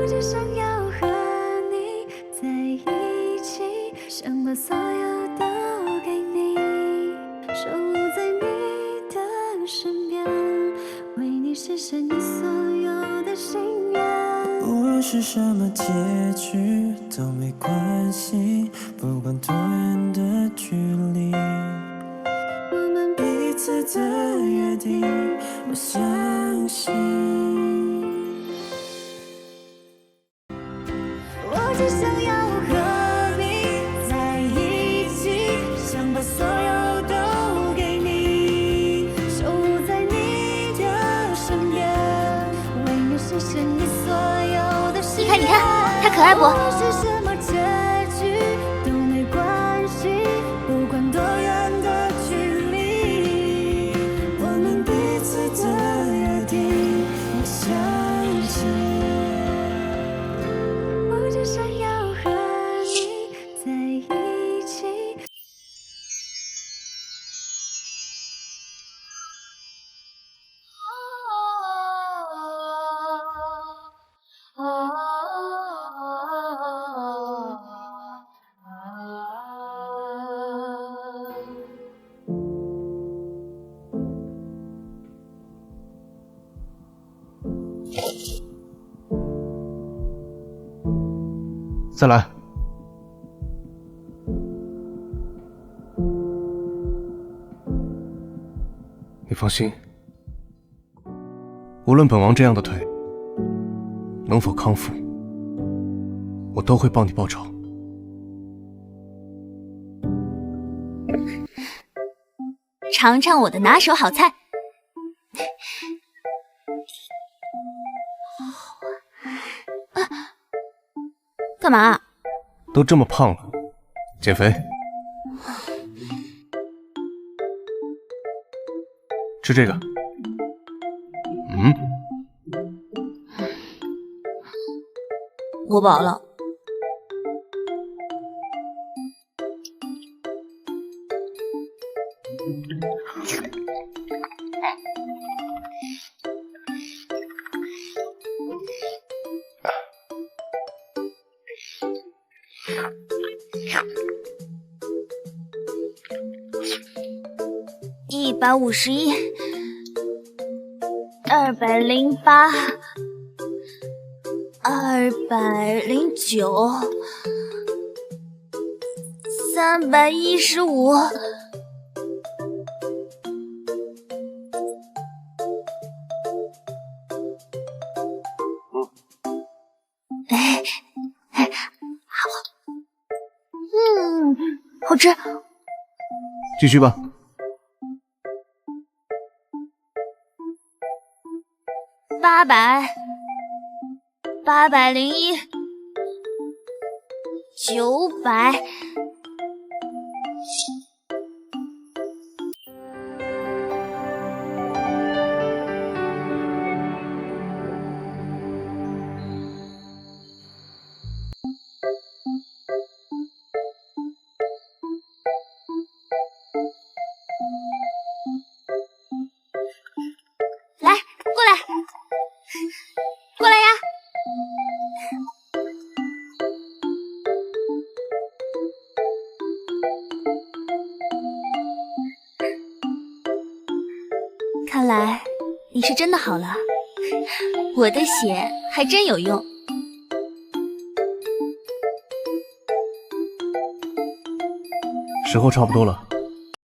只想要和你在一起，想把所有都给你，守护在你的身边，为你实现你所有的心愿。无论是什么结局都没关系，不管多远的距离，我们彼此的约定，我相信。我只想要和你在一起，想把所有都给你，守护在你的身边，为你实现你所有的心愿。你看，他可爱不？无论是什么结局都没关系，不管多远的距离，我们彼此的约定，我相信。我只想要和你在一起。再来。你放心，无论本王这样的腿能否康复，我都会帮你报仇。尝尝我的拿手好菜。干嘛？都这么胖了，减肥。吃这个。我饱了。151，208，209，310，好吃。继续吧。800，801，900。来，过来，过来呀！看来你是真的好了，我的血还真有用。时候差不多了。